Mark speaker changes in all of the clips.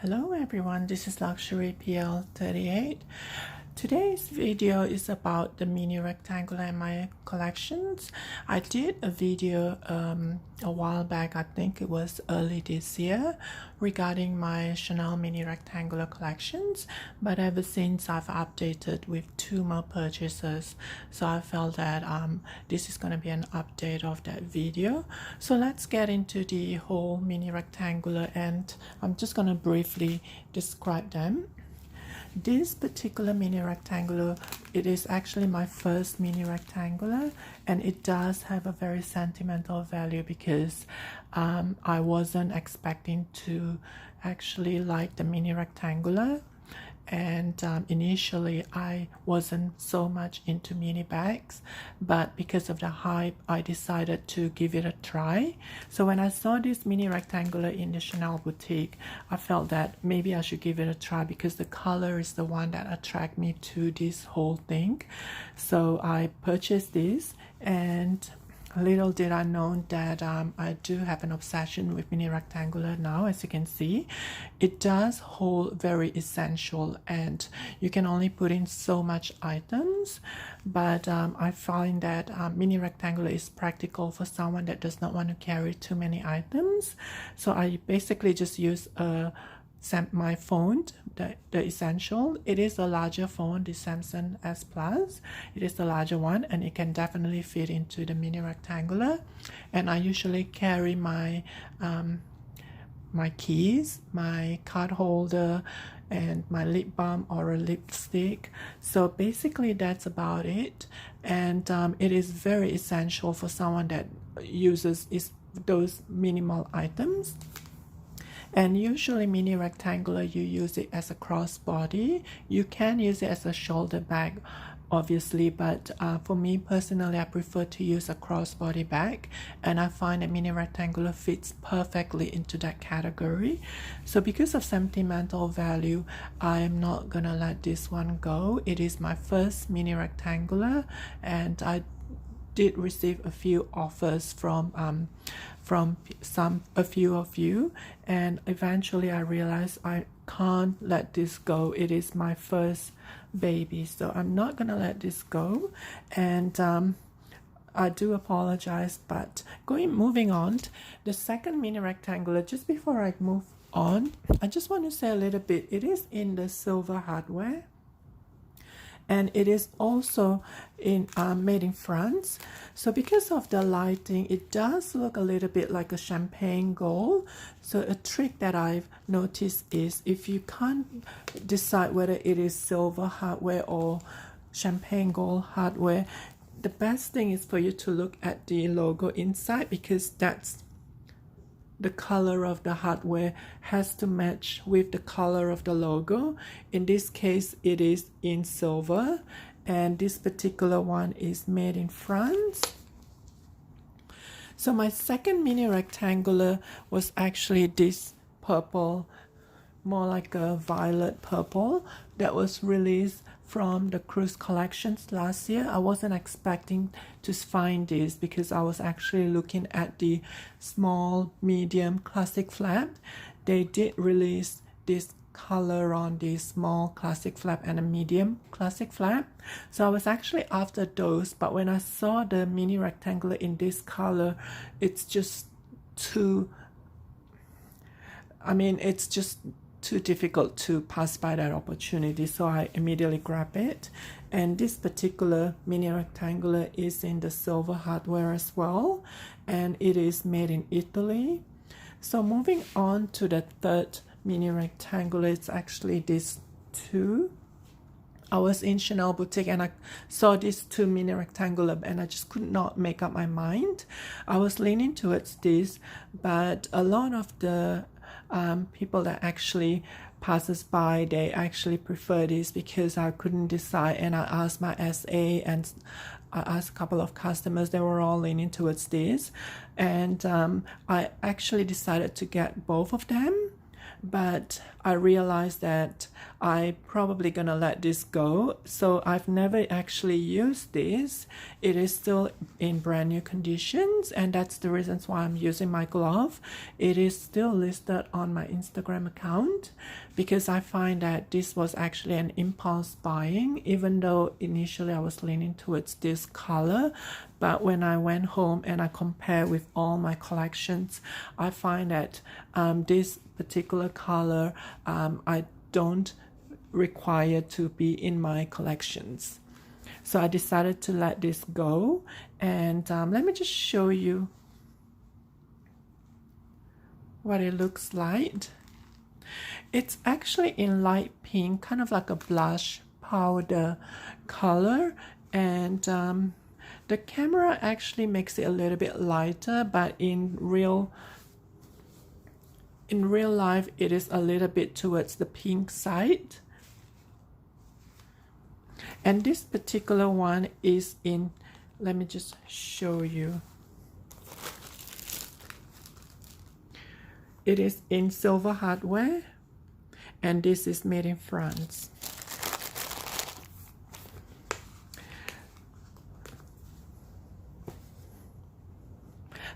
Speaker 1: Hello everyone, this is Luxury PL38. Today's video is about the mini rectangular in my collections. I did a video a while back, I think it was early this year, regarding my Chanel mini rectangular collections, but ever since I've updated with 2 more purchases, so I felt that this is going to be an update of that video. So let's get into the whole mini rectangular, and I'm just going to briefly describe them. This particular mini rectangular, it is actually my first mini rectangular, and it does have a very sentimental value because I wasn't expecting to actually like the mini rectangular, and initially I wasn't so much into mini bags, but because of the hype I decided to give it a try. So when I saw this mini rectangular in the Chanel boutique, I felt that maybe I should give it a try because the color is the one that attracted me to this whole thing. So I purchased this, and little did I know that I do have an obsession with mini rectangular now. As you can see, it does hold very essential, and you can only put in so much items, but I find that mini rectangular is practical for someone that does not want to carry too many items. So I basically just use my phone, the essential. It is a larger phone, the Samsung S Plus. It is the larger one, and it can definitely fit into the mini rectangular. And I usually carry my my keys, my card holder, and my lip balm or a lipstick. So basically that's about it, and it is very essential for someone that uses those minimal items. And usually mini rectangular, you use it as a crossbody. You can use it as a shoulder bag, obviously, but for me personally, I prefer to use a crossbody bag, and I find that mini rectangular fits perfectly into that category. So because of sentimental value, I am not gonna let this one go. It is my first mini rectangular, and I did receive a few offers from a few of you, and eventually I realized I can't let this go. It is my first baby, so I'm not gonna let this go, and I do apologize. But moving on, the second mini rectangular, just before I move on, I just want to say a little bit. It is in the silver hardware, and it is also in made in France. So because of the lighting, it does look a little bit like a champagne gold. So a trick that I've noticed is, if you can't decide whether it is silver hardware or champagne gold hardware, the best thing is for you to look at the logo inside, because that's the color of the hardware has to match with the color of the logo. In this case, it is in silver, and this particular one is made in France. So my second mini rectangular was actually this purple, more like a violet purple, that was released from the cruise collections last year. I wasn't expecting to find this because I was actually looking at the small, medium classic flap. They did release this color on the small classic flap and a medium classic flap, so I was actually after those. But when I saw the mini rectangular in this color, it's just too, it's just too difficult to pass by that opportunity, so I immediately grabbed it. And this particular mini rectangular is in the silver hardware as well, and it is made in Italy. So moving on to the third mini rectangular, it's actually this two. I was in Chanel boutique and I saw these 2 mini rectangular, and I just could not make up my mind. I was leaning towards this, but a lot of the people that actually passes by, they actually prefer this because I couldn't decide. And I asked my SA, and I asked a couple of customers, they were all leaning towards this, and I actually decided to get both of them. but I realized that I probably gonna let this go. So I've never actually used this. It is still in brand new conditions, and that's the reasons why I'm using my glove. It is still listed on my Instagram account because I find that this was actually an impulse buying, even though initially I was leaning towards this color. But when I went home and I compare with all my collections, I find that this particular color I don't require to be in my collections. So I decided to let this go, and let me just show you what it looks like. It's actually in light pink, kind of like a blush powder color, and the camera actually makes it a little bit lighter, but in real life it is a little bit towards the pink side. And this particular one is in, let me just show you. It is in silver hardware, and this is made in France.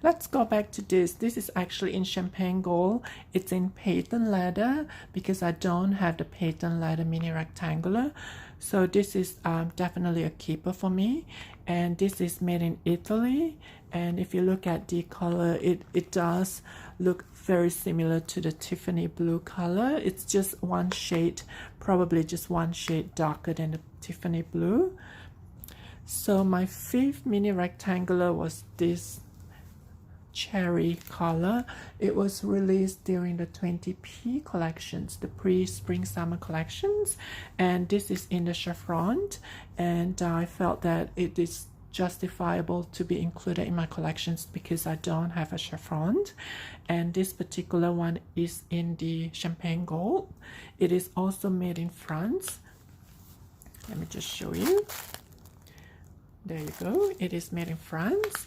Speaker 1: Let's go back to this. This is actually in champagne gold. It's in patent leather because I don't have the patent leather mini rectangular. So this is definitely a keeper for me. And this is made in Italy. And if you look at the color, it does look very similar to the Tiffany blue color. It's just one shade, probably just one shade darker than the Tiffany blue. So my fifth mini rectangular was this cherry color. It was released during the 20p collections, the pre-spring summer collections, and this is in the chiffon, and I felt that it is justifiable to be included in my collections because I don't have a chiffon. And this particular one is in the champagne gold. It is also made in France. Let me just show you. There you go. It is made in France.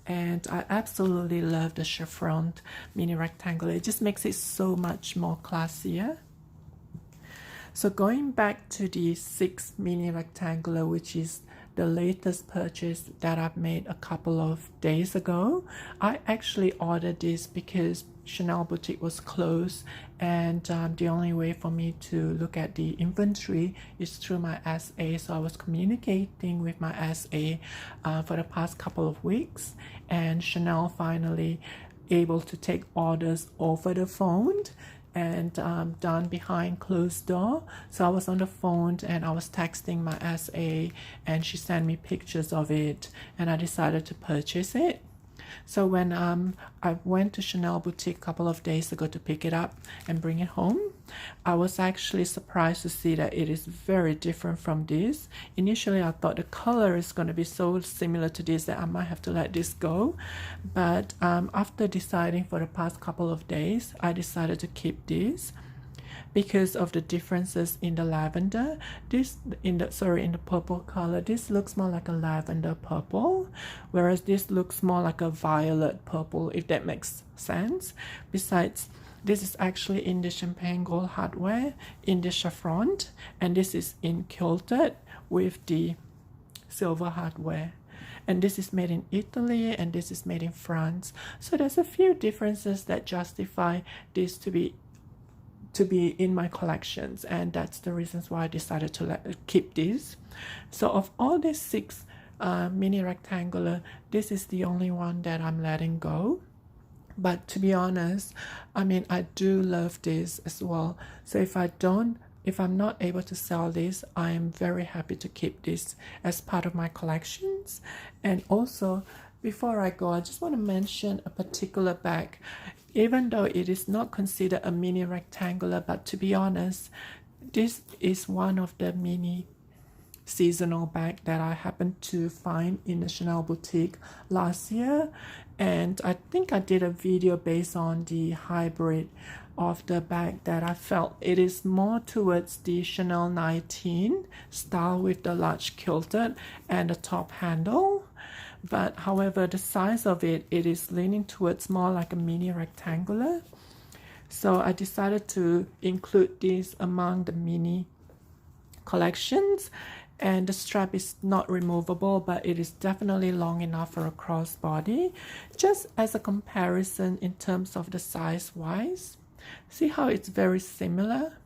Speaker 1: And I absolutely love the chiffon mini rectangle. It just makes it so much more classier. So going back to the 6 mini rectangular, which is the latest purchase that I've made a couple of days ago. I actually ordered this because Chanel boutique was closed, and the only way for me to look at the inventory is through my SA. So I was communicating with my SA for the past couple of weeks, and Chanel finally able to take orders over the phone and done behind closed door. So I was on the phone and I was texting my SA, and she sent me pictures of it, and I decided to purchase it. So when I went to Chanel boutique a couple of days ago to pick it up and bring it home, I was actually surprised to see that it is very different from this. Initially, I thought the color is going to be so similar to this that I might have to let this go. But after deciding for the past couple of days, I decided to keep this because of the differences in the lavender. This in the purple color, this looks more like a lavender purple, whereas this looks more like a violet purple, if that makes sense. Besides, this is actually in the champagne gold hardware in the chiffon, and this is in quilted with the silver hardware. And this is made in Italy, and this is made in France. So there's a few differences that justify this to be in my collections, and that's the reasons why I decided to keep this. So of all these 6 mini rectangular, this is the only one that I'm letting go. But to be honest, I mean, I do love this as well. So if I'm not able to sell this, I am very happy to keep this as part of my collections. And also, before I go, I just want to mention a particular bag. Even though it is not considered a mini rectangular, but to be honest, this is one of the mini seasonal bag that I happened to find in the Chanel boutique last year. And I think I did a video based on the hybrid of the bag that I felt it is more towards the Chanel 19 style with the large quilted and the top handle. But however, the size of it is leaning towards more like a mini rectangular. So I decided to include this among the mini collections. And the strap is not removable, but it is definitely long enough for a crossbody. Just as a comparison in terms of the size wise, see how it's very similar?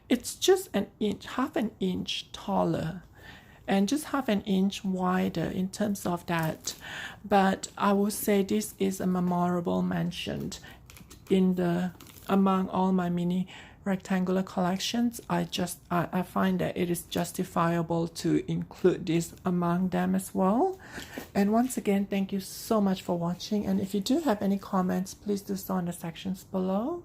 Speaker 1: It's just an inch, half an inch taller, and just half an inch wider in terms of that. But I would say this is a memorable mention in the among all my mini rectangular collections. I find that it is justifiable to include this among them as well. And once again, thank you so much for watching, and if you do have any comments, please do so in the sections below.